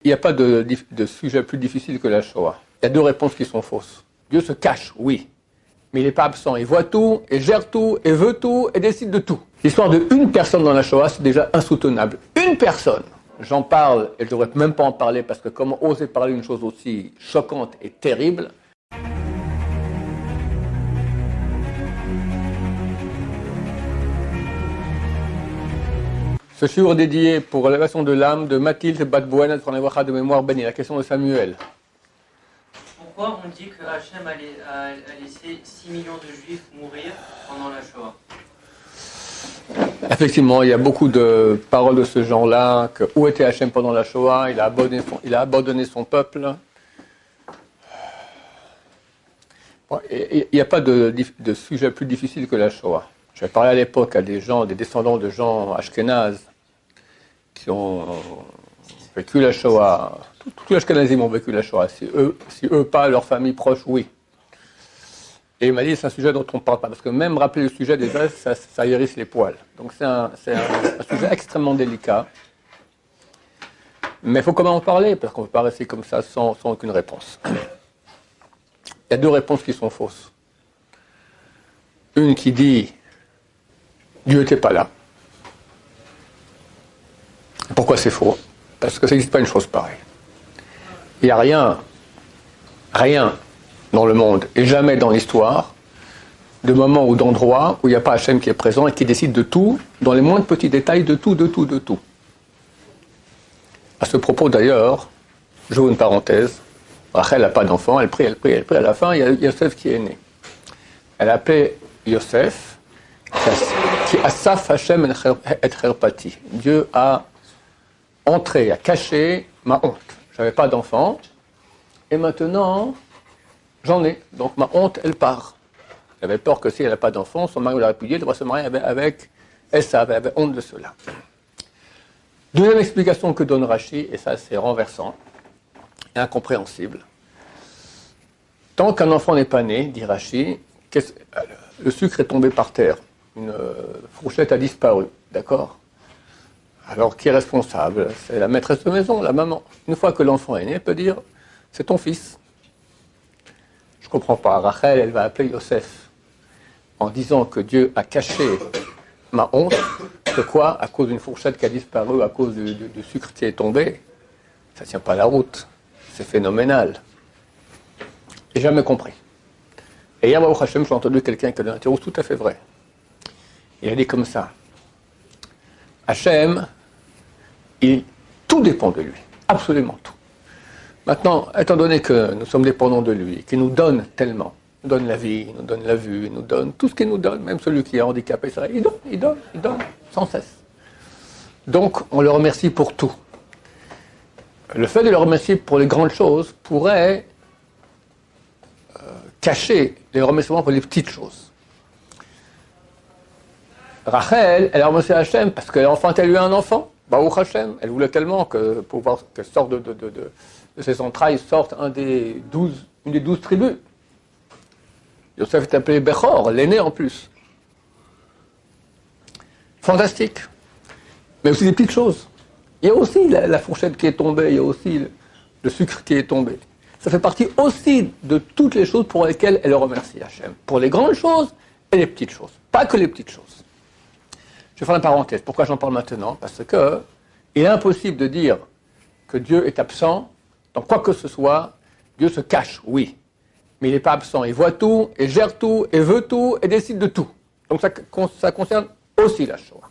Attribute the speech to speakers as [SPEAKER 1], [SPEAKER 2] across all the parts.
[SPEAKER 1] Il n'y a pas de sujet plus difficile que la Shoah. Il y a deux réponses qui sont fausses. Dieu se cache, oui, mais il n'est pas absent. Il voit tout, et gère tout, et veut tout, et décide de tout. L'histoire de une personne dans la Shoah, c'est déjà insoutenable. Une personne. J'en parle, et je ne devrais même pas en parler, parce que comment oser parler d'une chose aussi choquante et terrible? Ce shiur dédié pour l'élévation de l'âme de Mathilde Batbouen de mémoire bénie, la question de Samuel.
[SPEAKER 2] Pourquoi on dit que Hachem a laissé 6 millions de juifs mourir pendant la Shoah?
[SPEAKER 1] Effectivement, il y a beaucoup de paroles de ce genre-là, que où était Hachem pendant la Shoah? Il a abandonné son peuple. Bon, il n'y a pas de sujet plus difficile que la Shoah. J'avais parlé à l'époque à des descendants de gens ashkénazes, qui ont vécu la Shoah. Tous les Ashkénazim ont vécu la Shoah. Si eux pas, leur famille proche, oui. Et il m'a dit, c'est un sujet dont on ne parle pas. Parce que même rappeler le sujet, déjà, ça hérisse les poils. Donc c'est un sujet extrêmement délicat. Mais il faut quand même en parler, parce qu'on ne peut pas rester comme ça sans aucune réponse. Il y a deux réponses qui sont fausses. Une qui dit, Dieu n'était pas là. Pourquoi c'est faux? Parce que ça n'existe pas une chose pareille. Il n'y a rien dans le monde et jamais dans l'histoire de moment ou d'endroit où il n'y a pas Hachem qui est présent et qui décide de tout, dans les moindres petits détails, de tout. À ce propos d'ailleurs, j'ouvre une parenthèse, Rachel n'a pas d'enfant, elle prie, à la fin il y a Yosef qui est né. Elle a appelé Yosef, qui Asaf Hachem et Herpati. Dieu a entré, a caché ma honte. J'avais pas d'enfant, et maintenant, j'en ai. Donc ma honte, elle part. Elle avait peur que si elle n'a pas d'enfant, son mari l'a répudié, elle devrait se marier avec Esav, elle avait honte de cela. Deuxième explication que donne Rashi, et ça c'est renversant, et incompréhensible. Tant qu'un enfant n'est pas né, dit Rashi, le sucre est tombé par terre, une fourchette a disparu, d'accord? Alors, qui est responsable? C'est la maîtresse de maison, la maman. Une fois que l'enfant est né, elle peut dire, c'est ton fils. Je ne comprends pas. Rachel, elle va appeler Yosef en disant que Dieu a caché ma honte. Que quoi? À cause d'une fourchette qui a disparu, à cause du sucre qui est tombé. Ça ne tient pas la route. C'est phénoménal. J'ai jamais compris. Et hier, Baruch Hashem, j'ai entendu quelqu'un qui a donné un tirou tout à fait vrai. Il a dit comme ça. Hachem, tout dépend de lui, absolument tout. Maintenant, étant donné que nous sommes dépendants de lui, qu'il nous donne tellement, il nous donne la vie, il nous donne la vue, il nous donne tout ce qu'il nous donne, même celui qui est handicapé, il donne, sans cesse. Donc, on le remercie pour tout. Le fait de le remercier pour les grandes choses pourrait cacher les remerciements pour les petites choses. Rachel, elle a remercié Hachem parce qu'elle a enfanté lui un enfant. Baruch Hachem, elle voulait tellement que pour voir qu'elle sorte de ses entrailles sorte une des 12 tribus. Yosef est appelé Bechor, l'aîné en plus. Fantastique. Mais aussi des petites choses. Il y a aussi la fourchette qui est tombée, il y a aussi le sucre qui est tombé. Ça fait partie aussi de toutes les choses pour lesquelles elle remercie Hachem. Pour les grandes choses et les petites choses. Pas que les petites choses. Je vais faire une parenthèse. Pourquoi j'en parle maintenant? Parce que il est impossible de dire que Dieu est absent dans quoi que ce soit. Dieu se cache, oui. Mais il n'est pas absent. Il voit tout, et gère tout, et veut tout, et décide de tout. Donc ça concerne aussi la Shoah.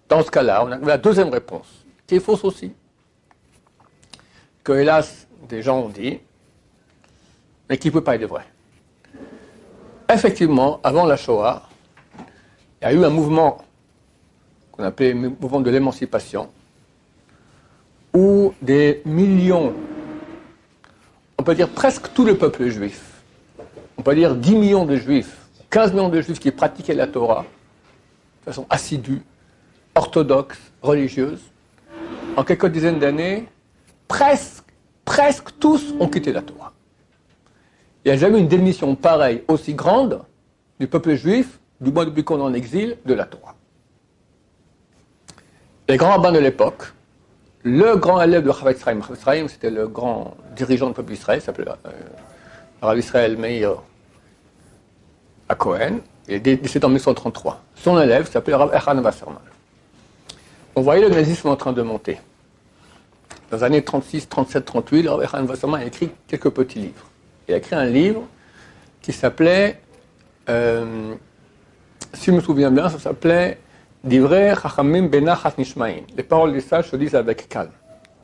[SPEAKER 1] Dans ce cas-là, on a la deuxième réponse, qui est fausse aussi. Que hélas, des gens ont dit, mais qui ne peut pas être vrai. Effectivement, avant la Shoah, il y a eu un mouvement qu'on appelait le mouvement de l'émancipation, où des millions, on peut dire presque tout le peuple juif, on peut dire 10 millions de juifs, 15 millions de juifs qui pratiquaient la Torah de façon assidue, orthodoxe, religieuse, en quelques dizaines d'années, presque tous ont quitté la Torah. Il n'y a jamais eu une démission pareille, aussi grande, du peuple juif, du moins depuis qu'on est en exil, de la Torah. Les grands rabbins de l'époque, le grand élève de Chafetz Chaim. Chafetz Chaim, c'était le grand dirigeant du peuple d'Israël, il s'appelait Rav Israël Meir à Cohen. Il est décédé en 1933. Son élève s'appelait Rav Echad Wasserman. On voyait le nazisme en train de monter. Dans les années 36, 37, 38, Rav Echad Wasserman a écrit quelques petits livres. Il a écrit un livre qui s'appelait, si je me souviens bien, ça s'appelait Divrei Chachamim Benachat Nishmaim. Les paroles des sages se disent avec calme.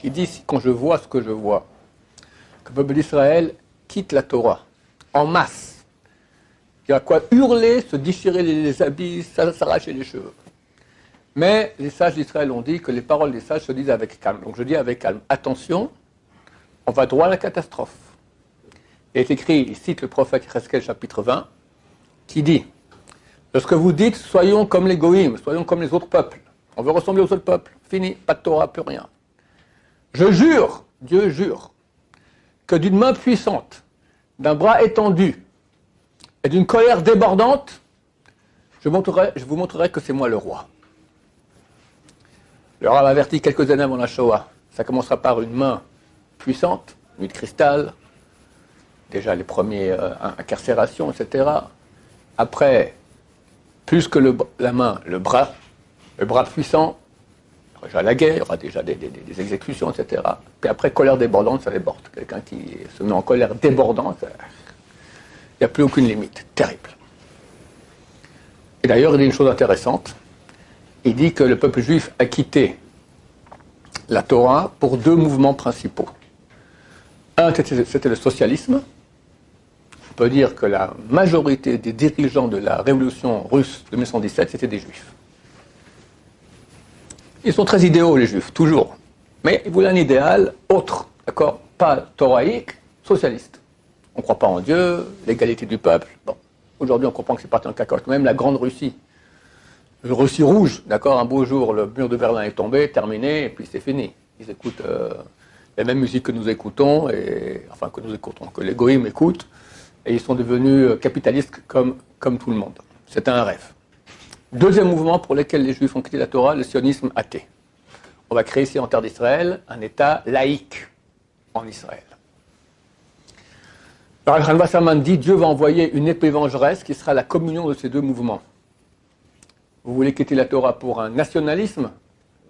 [SPEAKER 1] Il dit, quand je vois ce que je vois, que le peuple d'Israël quitte la Torah en masse, il y a quoi hurler, se déchirer les habits, s'arracher les cheveux. Mais les sages d'Israël ont dit que les paroles des sages se disent avec calme. Donc je dis avec calme, attention, on va droit à la catastrophe. Il est écrit, il cite le prophète Yecheskel chapitre 20, qui dit, lorsque vous dites, soyons comme les goïms, soyons comme les autres peuples, on veut ressembler aux autres peuples, fini, pas de Torah, plus rien. Je jure, Dieu jure, que d'une main puissante, d'un bras étendu et d'une colère débordante, je vous montrerai que c'est moi le roi. Le Rav avertit quelques années avant la Shoah. Ça commencera par une main puissante, une nuit de cristal, déjà les premières incarcérations, etc. Après, plus que la main, le bras puissant, il y aura déjà la guerre, il y aura déjà des exécutions, etc. Puis après, colère débordante, ça déborde. Quelqu'un qui se met en colère débordante, il n'y a plus aucune limite. Terrible. Et d'ailleurs, il dit une chose intéressante. Il dit que le peuple juif a quitté la Torah pour deux mouvements principaux. Un, c'était le socialisme. On peut dire que la majorité des dirigeants de la révolution russe de 1917, c'était des juifs. Ils sont très idéaux, les juifs, toujours. Mais ils voulaient un idéal autre, d'accord? Pas thoraïque, socialiste. On ne croit pas en Dieu, l'égalité du peuple. Bon, aujourd'hui, on comprend que c'est parti en cacahuète. Même la grande Russie, la Russie rouge, d'accord? Un beau jour, le mur de Berlin est tombé, terminé, et puis c'est fini. Ils écoutent la même musique que nous écoutons, que les goïms écoutent, et ils sont devenus capitalistes comme tout le monde. C'est un rêve. Deuxième mouvement pour lequel les Juifs ont quitté la Torah, le sionisme athée. On va créer ici en terre d'Israël un État laïque en Israël. Alors, Echad Wasserman dit, Dieu va envoyer une épée vengeresse qui sera la communion de ces deux mouvements. Vous voulez quitter la Torah pour un nationalisme?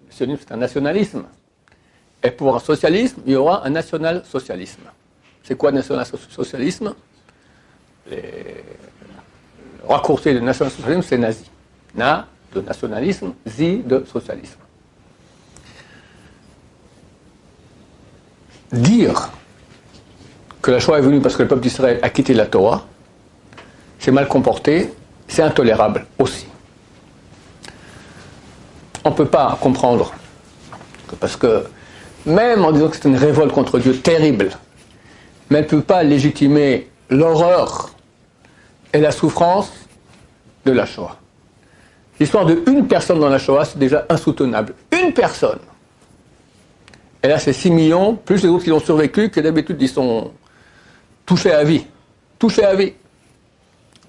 [SPEAKER 1] Le sionisme, c'est un nationalisme. Et pour un socialisme, il y aura un national-socialisme. C'est quoi le national-socialisme? Le raccourci de national-socialisme, c'est nazi. Na de nationalisme, zi de socialisme. Dire que la Shoah est venue parce que le peuple d'Israël a quitté la Torah, c'est mal comporté, c'est intolérable aussi. On ne peut pas comprendre, parce que même en disant que c'est une révolte contre Dieu terrible, mais elle ne peut pas légitimer l'horreur et la souffrance de la Shoah. L'histoire d'une personne dans la Shoah, c'est déjà insoutenable. Une personne. Et là, c'est 6 millions, plus les autres qui l'ont survécu, que d'habitude, ils sont touchés à vie. Touchés à vie.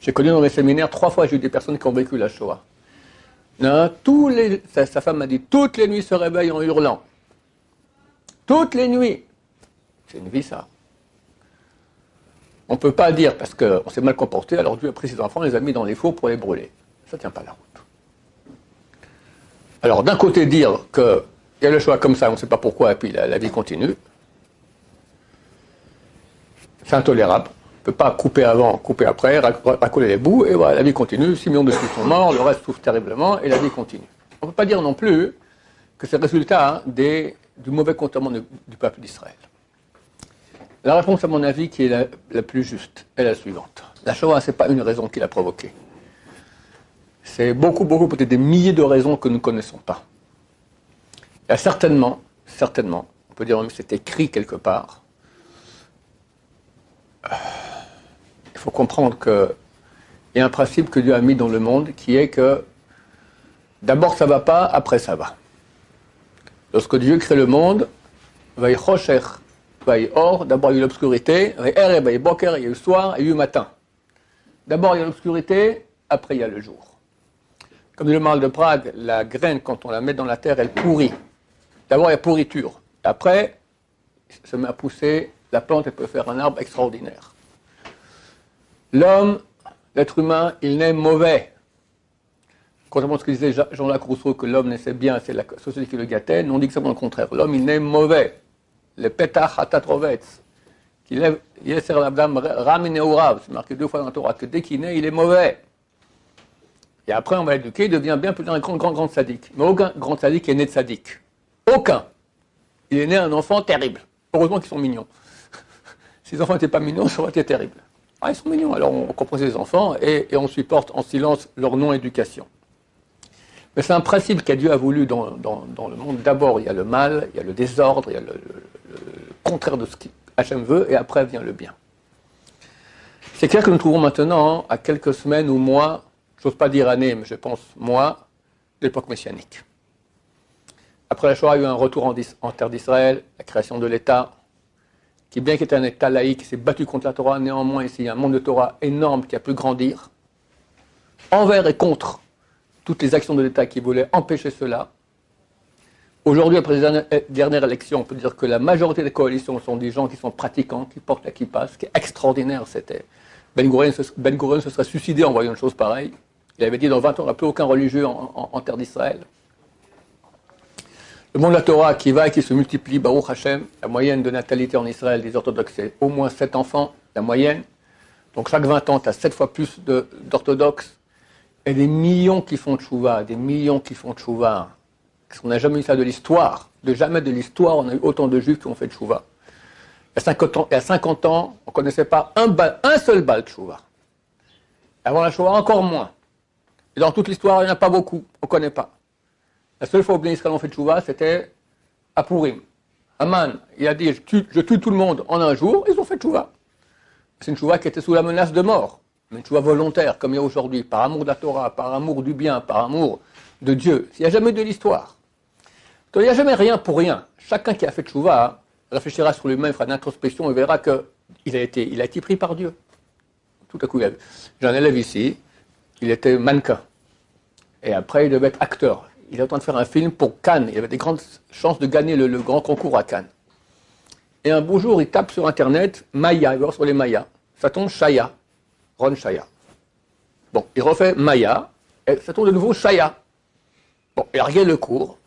[SPEAKER 1] J'ai connu dans mes séminaires, 3 fois, j'ai eu des personnes qui ont vécu la Shoah. Non, sa femme m'a dit, toutes les nuits se réveillent en hurlant. Toutes les nuits. C'est une vie, ça. On ne peut pas dire, parce qu'on s'est mal comporté, alors Dieu a pris ses enfants, les a mis dans les fours pour les brûler. Ça ne tient pas la route. Alors, d'un côté, dire qu'il y a le choix comme ça, on ne sait pas pourquoi, et puis la vie continue, c'est intolérable. On ne peut pas couper avant, couper après, racoler les bouts, et voilà, la vie continue, 6 millions de Juifs sont morts, le reste souffre terriblement, et la vie continue. On ne peut pas dire non plus que c'est le résultat du mauvais comportement du peuple d'Israël. La réponse, à mon avis, qui est la plus juste, est la suivante. La Shoah, ce n'est pas une raison qui l'a provoquée. C'est beaucoup, peut-être des milliers de raisons que nous ne connaissons pas. Il y a certainement, on peut dire même que c'est écrit quelque part, il faut comprendre qu'il y a un principe que Dieu a mis dans le monde qui est que d'abord ça ne va pas, après ça va. Lorsque Dieu crée le monde, d'abord il y a l'obscurité, il y a eu le soir, il y a eu le matin. D'abord il y a l'obscurité, après il y a le jour. Comme dit le Maharal de Prague, la graine, quand on la met dans la terre, elle pourrit. D'abord, il y a pourriture. Après, ça se met à pousser, la plante, elle peut faire un arbre extraordinaire. L'homme, l'être humain, il naît mauvais. Contrairement à ce que disait Jean-Jacques Rousseau, que l'homme naissait bien, c'est la société qui le gâtait, nous on dit exactement le contraire. L'homme, il naît mauvais. Le petach hatatrovetz, qui lève, yeser l'abdam ramineurav, c'est marqué 2 fois dans la Torah, que dès qu'il naît, il est mauvais. Et après, on va l'éduquer, il devient bien plus un grand sadique. Mais aucun grand sadique est né de sadique. Aucun. Il est né un enfant terrible. Heureusement qu'ils sont mignons. Si les enfants n'étaient pas mignons, ça aurait été terrible. Ah, ils sont mignons, alors on comprend les enfants et on supporte en silence leur non-éducation. Mais c'est un principe que Dieu a voulu dans le monde. D'abord, il y a le mal, il y a le désordre, il y a le contraire de ce qu'Hachem veut, et après vient le bien. C'est clair que nous trouvons maintenant, à quelques semaines ou mois, j'ose pas dire années, mais je pense mois, de l'époque messianique. Après la Shoah, il y a eu un retour en terre d'Israël, la création de l'État, qui bien qu'était un État laïque, s'est battu contre la Torah, néanmoins ici il y a un monde de Torah énorme qui a pu grandir, envers et contre toutes les actions de l'État qui voulaient empêcher cela. Aujourd'hui, après les dernières élections, on peut dire que la majorité des coalitions sont des gens qui sont pratiquants, qui portent la kippa. Ce qui est extraordinaire, c'était Ben Gurion se serait suicidé en voyant une chose pareille. Il avait dit dans 20 ans, il n'y aura plus aucun religieux en terre d'Israël. Le monde de la Torah qui va et qui se multiplie, Baruch Hashem, la moyenne de natalité en Israël des orthodoxes, c'est au moins 7 enfants, la moyenne. Donc chaque 20 ans, tu as 7 fois plus d'orthodoxes. Et des millions qui font tchouva, des millions qui font tchouva. Parce qu'on n'a jamais eu ça de l'histoire. De jamais de l'histoire, on a eu autant de juifs qui ont fait tchouva. Il y a 50 ans, on ne connaissait pas un seul bal tchouva. Avant la Shoah, encore moins. Et dans toute l'histoire, il n'y en a pas beaucoup, on ne connaît pas. La seule fois où les Israéliens ont fait tchouva, c'était à Purim. Aman, il a dit, je tue tout le monde en un jour, ils ont fait tchouva. C'est une tchouva qui était sous la menace de mort. Mais une tchouva volontaire, comme il y a aujourd'hui, par amour de la Torah, par amour du bien, par amour de Dieu. Il n'y a jamais de l'histoire. Donc, il n'y a jamais rien pour rien. Chacun qui a fait tchouva réfléchira sur lui-même, fera une introspection et verra qu'il a été pris par Dieu. Tout à coup, j'ai un élève ici, il était mannequin. Et après, il devait être acteur. Il est en train de faire un film pour Cannes. Il avait des grandes chances de gagner le grand concours à Cannes. Et un beau jour, il tape sur Internet, Maya, il va voir sur les Mayas. Ça tombe Shaya, Ron Shaya. Bon, il refait Maya, et ça tombe de nouveau Shaya. Bon, il a regardé le cours,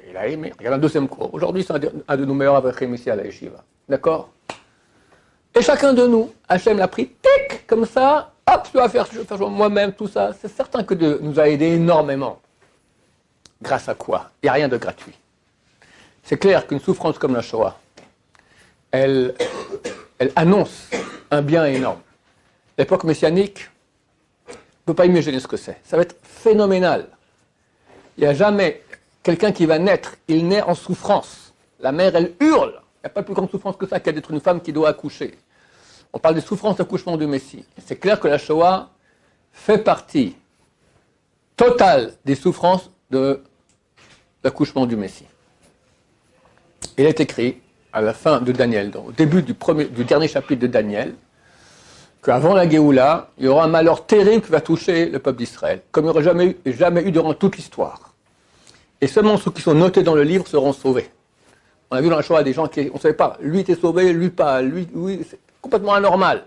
[SPEAKER 1] il a aimé, il regarde un deuxième cours. Aujourd'hui, c'est un de nos meilleurs avachim ici à la Yeshiva. D'accord? Et chacun de nous, Hachem l'a pris, tic, comme ça, hop, je vais faire moi-même, tout ça. C'est certain que Dieu nous a aidés énormément. Grâce à quoi? Il n'y a rien de gratuit. C'est clair qu'une souffrance comme la Shoah, elle annonce un bien énorme. L'époque messianique, on ne peut pas imaginer ce que c'est. Ça va être phénoménal. Il n'y a jamais quelqu'un qui va naître, il naît en souffrance. La mère, elle hurle. Il n'y a pas plus grande souffrance que ça qu'à d'être une femme qui doit accoucher. On parle des souffrances d'accouchement du Messie. C'est clair que la Shoah fait partie totale des souffrances de l'accouchement du Messie. Il est écrit à la fin de Daniel, au début du dernier chapitre de Daniel, qu'avant la Géoula, il y aura un malheur terrible qui va toucher le peuple d'Israël, comme il n'y aurait jamais eu durant toute l'histoire. Et seulement ceux qui sont notés dans le livre seront sauvés. On a vu dans la Shoah des gens qui, on ne savait pas, lui était sauvé, lui pas, lui, c'est complètement anormal.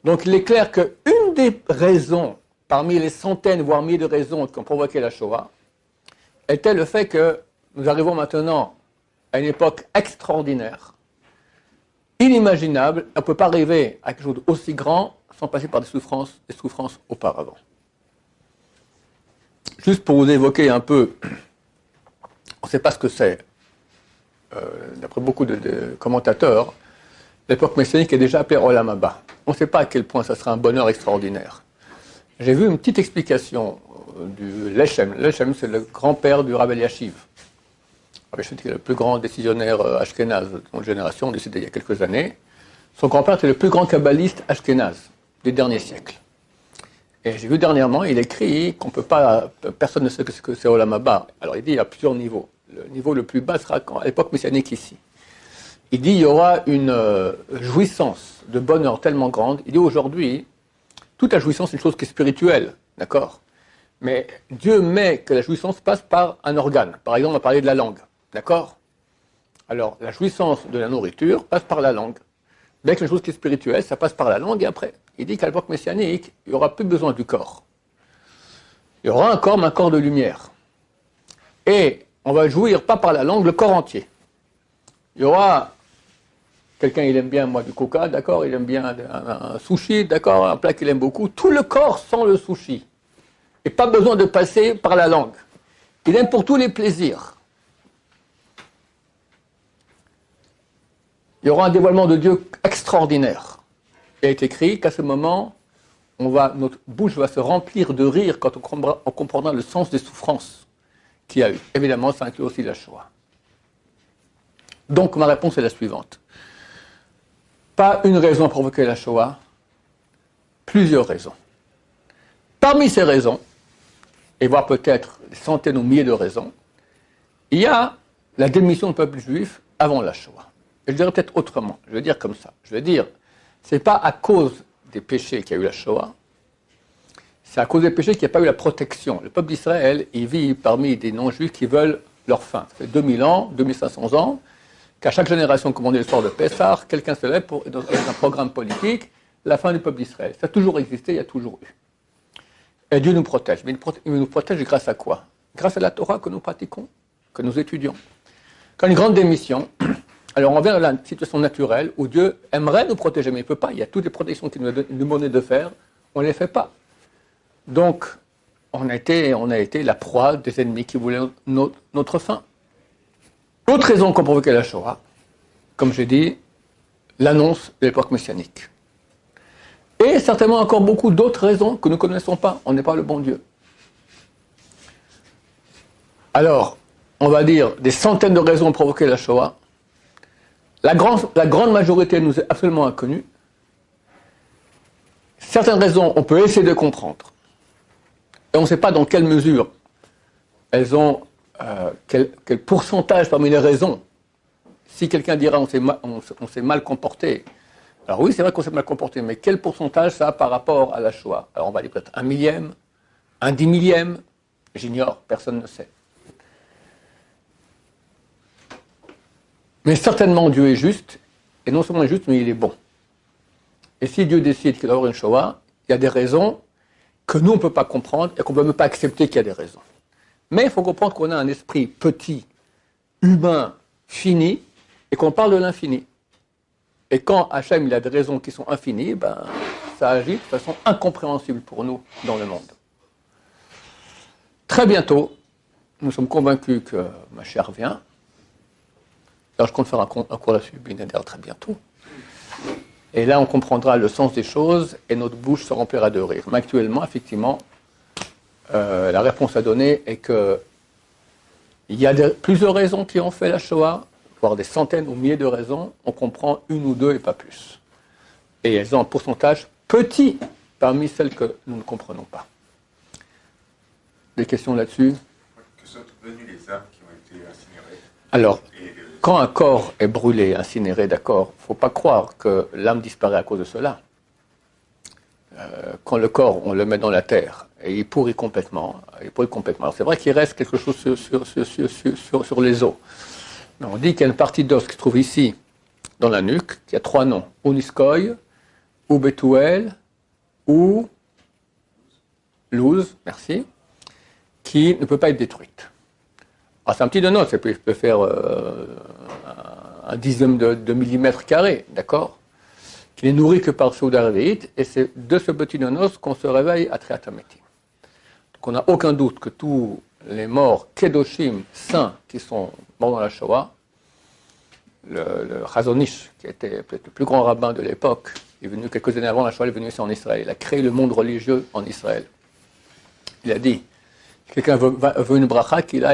[SPEAKER 1] Donc il est clair qu'une des raisons, parmi les centaines, voire milliers de raisons qui ont provoqué la Shoah, était le fait que nous arrivons maintenant à une époque extraordinaire, inimaginable. On ne peut pas rêver à quelque chose d'aussi grand sans passer par des souffrances auparavant. Juste pour vous évoquer un peu, on ne sait pas ce que c'est. D'après beaucoup de commentateurs, l'époque messianique est déjà appelée Olam Haba. On ne sait pas à quel point ça sera un bonheur extraordinaire. J'ai vu une petite explication du Lechem. Lechem, c'est le grand-père du Rav Eliashiv. Rav Eliashiv est le plus grand décisionnaire ashkénaze de notre génération, décédé il y a quelques années. Son grand-père était le plus grand kabbaliste ashkénaze des derniers siècles. Et j'ai vu dernièrement, il écrit qu'on peut pas, personne ne sait ce que c'est Olam Haba. Alors il dit il y a plusieurs niveaux. Le niveau le plus bas sera à l'époque messianique ici. Il dit il y aura une jouissance de bonheur tellement grande. Il dit aujourd'hui, toute la jouissance est une chose qui est spirituelle, d'accord? Mais Dieu met que la jouissance passe par un organe. Par exemple, on va parler de la langue. D'accord? Alors, la jouissance de la nourriture passe par la langue. Dès que la chose qui est spirituelle, ça passe par la langue et après. Il dit qu'à l'époque messianique, il n'y aura plus besoin du corps. Il y aura un corps, mais un corps de lumière. Et on va jouir pas par la langue, le corps entier. Il y aura quelqu'un, il aime bien, moi, du coca, d'accord, il aime bien un sushi, d'accord, un plat qu'il aime beaucoup. Tout le corps sent le sushi. Et pas besoin de passer par la langue. Il aime pour tous les plaisirs. Il y aura un dévoilement de Dieu extraordinaire. Il est écrit qu'à ce moment, notre bouche va se remplir de rire quand on comprendra le sens des souffrances qu'il y a eu. Évidemment, ça inclut aussi la Shoah. Donc, ma réponse est la suivante. Pas une raison à provoquer la Shoah, plusieurs raisons. Parmi ces raisons, et voire peut-être des centaines ou milliers de raisons, il y a la démission du peuple juif avant la Shoah. Et je dirais peut-être autrement, je vais dire comme ça. Je vais dire, ce n'est pas à cause des péchés qu'il y a eu la Shoah, c'est à cause des péchés qu'il n'y a pas eu la protection. Le peuple d'Israël, il vit parmi des non-juifs qui veulent leur fin. Ça fait 2000 ans, 2500 ans, qu'à chaque génération, comme on dit le soir de Pessah, quelqu'un se lève pour, dans un programme politique, la fin du peuple d'Israël. Ça a toujours existé, il y a toujours eu. Et Dieu nous protège. Mais il nous protège grâce à quoi? Grâce à la Torah que nous pratiquons, que nous étudions. Quand une grande démission, alors on vient à la situation naturelle où Dieu aimerait nous protéger, mais il ne peut pas. Il y a toutes les protections qu'il nous demandait de faire, on ne les fait pas. Donc, on a été la proie des ennemis qui voulaient notre fin. Autre raison qu'on provoquait la Shoah, comme j'ai dit, l'annonce de l'époque messianique. Et certainement encore beaucoup d'autres raisons que nous ne connaissons pas. On n'est pas le bon Dieu. Alors, on va dire des centaines de raisons ont provoqué la Shoah. La grande majorité nous est absolument inconnue. Certaines raisons, on peut essayer de comprendre. Et on ne sait pas dans quelle mesure elles ont, quel pourcentage parmi les raisons. Si quelqu'un dira on s'est mal comporté, alors oui, c'est vrai qu'on s'est mal comporté, mais quel pourcentage ça a par rapport à la Shoah? Alors on va dire peut-être 1/1000, 1/10 000, j'ignore, personne ne sait. Mais certainement Dieu est juste, et non seulement juste, mais il est bon. Et si Dieu décide qu'il va y avoir une Shoah, il y a des raisons que nous on ne peut pas comprendre et qu'on ne peut même pas accepter qu'il y a des raisons. Mais il faut comprendre qu'on a un esprit petit, humain, fini, et qu'on parle de l'infini. Et quand Hachem il a des raisons qui sont infinies, ça agit de façon incompréhensible pour nous dans le monde. Très bientôt, nous sommes convaincus que ma chère vient. Alors je compte faire un cours là-dessus, très bientôt. Et là, on comprendra le sens des choses et notre bouche se remplira de rire. Mais actuellement, effectivement, la réponse à donner est qu'il y a plusieurs raisons qui ont fait la Shoah, voire des centaines ou milliers de raisons. On comprend une ou deux et pas plus. Et elles ont un pourcentage petit parmi celles que nous ne comprenons pas. Des questions là-dessus?
[SPEAKER 3] Que sont devenues les âmes qui ont été incinérées?
[SPEAKER 1] Alors, quand un corps est brûlé, incinéré, d'accord, il ne faut pas croire que l'âme disparaît à cause de cela. Quand le corps, on le met dans la terre, et il pourrit complètement. Alors c'est vrai qu'il reste quelque chose sur les os. Mais on dit qu'il y a une partie d'os qui se trouve ici, dans la nuque, qui a 3 noms. Ou Niskoï, ou Bethuel, ou Luz, merci, qui ne peut pas être détruite. Alors c'est un petit nonos, ça peut faire un dixième de millimètre carré, d'accord, qui n'est nourri que par Souda Réveillite, et c'est de ce petit nonos qu'on se réveille à Triatameti. Donc on n'a aucun doute que tous les morts Kedoshim, saints, qui sont morts dans la Shoah, le Chazonish, qui était peut-être le plus grand rabbin de l'époque, est venu quelques années avant la Shoah, il est venu ici en Israël, il a créé le monde religieux en Israël. Il a dit, quelqu'un veut une bracha qu'il a,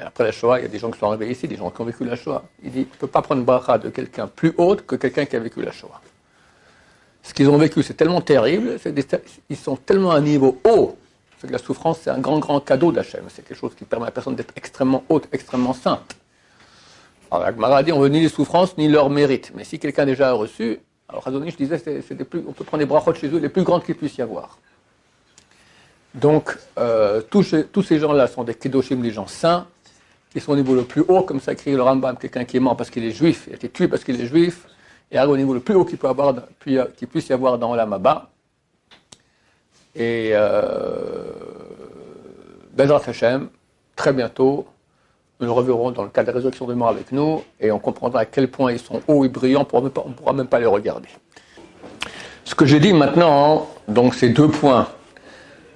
[SPEAKER 1] après la Shoah, il y a des gens qui sont arrivés ici, des gens qui ont vécu la Shoah. Il dit, tu ne peux pas prendre une bracha de quelqu'un plus haute que quelqu'un qui a vécu la Shoah. Ce qu'ils ont vécu, c'est tellement terrible, ils sont tellement à un niveau haut, c'est que la souffrance, c'est un grand, grand cadeau d'Hachem. C'est quelque chose qui permet à la personne d'être extrêmement haute, extrêmement sainte. Alors la Gemara dit, on veut ni les souffrances, ni leur mérite. Mais si quelqu'un déjà a reçu, alors Hazonish disait, on peut prendre des brachot chez eux, les plus grandes qu'il puisse y avoir. Donc, tous ces gens-là sont des Kedoshim, des gens saints, qui sont au niveau le plus haut, comme ça écrit le Rambam, quelqu'un qui est mort parce qu'il est juif, il a été tué parce qu'il est juif, et au niveau le plus haut qu'il puisse y avoir dans l'Olam Haba. Et Bezrat Hashem, très bientôt, nous le reverrons dans le cas de la résurrection des morts avec nous, et on comprendra à quel point ils sont hauts et brillants, on ne pourra même pas les regarder. Ce que j'ai dit maintenant, donc ces 2 points,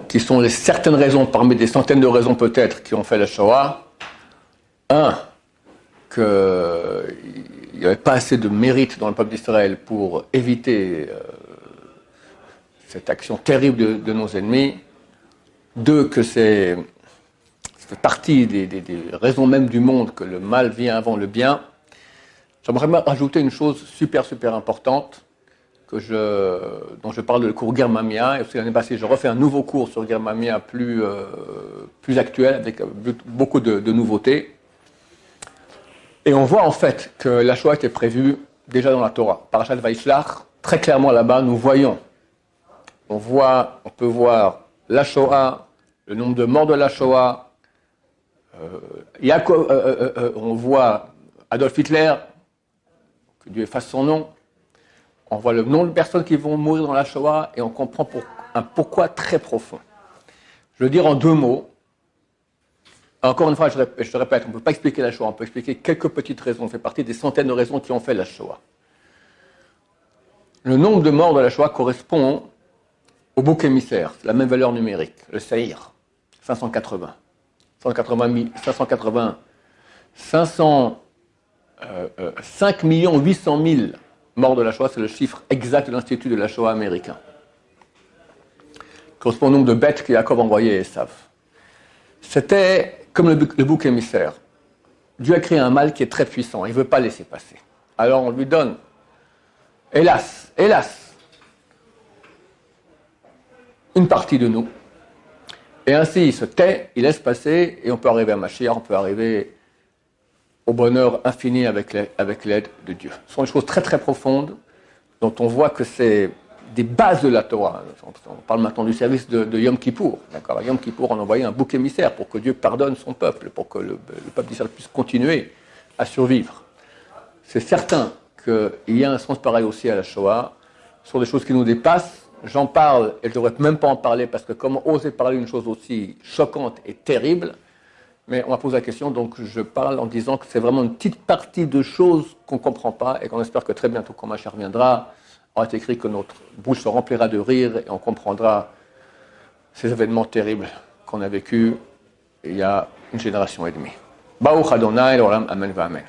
[SPEAKER 1] qui sont les certaines raisons, parmi des centaines de raisons peut-être, qui ont fait la Shoah. 1, qu'il n'y avait pas assez de mérite dans le peuple d'Israël pour éviter cette action terrible de nos ennemis. 2, que c'est partie des raisons même du monde que le mal vient avant le bien. J'aimerais rajouter une chose super importante dont je parle de le cours Ger Mamia, et aussi l'année passée je refais un nouveau cours sur Ger Mamia plus actuel, avec beaucoup de nouveautés. Et on voit en fait que la Shoah était prévue déjà dans la Torah. Parashat Vaishlach, très clairement là-bas, nous voyons, on peut voir la Shoah, le nombre de morts de la Shoah, on voit Adolf Hitler, que Dieu efface son nom, on voit le nombre de personnes qui vont mourir dans la Shoah et on comprend un pourquoi très profond. Je veux dire en 2 mots. Encore une fois, je répète, on ne peut pas expliquer la Shoah, on peut expliquer quelques petites raisons, ça fait partie des centaines de raisons qui ont fait la Shoah. Le nombre de morts de la Shoah correspond au bouc émissaire, c'est la même valeur numérique, le Saïr, 580. 5 800 000 morts de la Shoah, c'est le chiffre exact de l'Institut de la Shoah américain. Correspond au nombre de bêtes que Jacob envoyait à Esav. C'était comme le bouc émissaire. Dieu a créé un mal qui est très puissant, il ne veut pas laisser passer. Alors on lui donne, hélas, une partie de nous. Et ainsi il se tait, il laisse passer, et on peut arriver à Mashiach, on peut arriver au bonheur infini avec l'aide de Dieu. Ce sont des choses très profondes, dont on voit que c'est des bases de la Torah. On parle maintenant du service de Yom Kippour. D'accord ? À Yom Kippour, on envoyait un bouc émissaire pour que Dieu pardonne son peuple, pour que le peuple d'Israël puisse continuer à survivre. C'est certain qu'il y a un sens pareil aussi à la Shoah. Ce sont des choses qui nous dépassent. J'en parle, et je ne devrais même pas en parler, parce que comment oser parler d'une chose aussi choquante et terrible ? Mais on m'a posé la question, donc je parle en disant que c'est vraiment une petite partie de choses qu'on ne comprend pas, et qu'on espère que très bientôt, quand Mashiach reviendra, on est écrit que notre bouche se remplira de rire et on comprendra ces événements terribles qu'on a vécus il y a une génération et demie. Baruch Adonai, l'olam, amen va amen.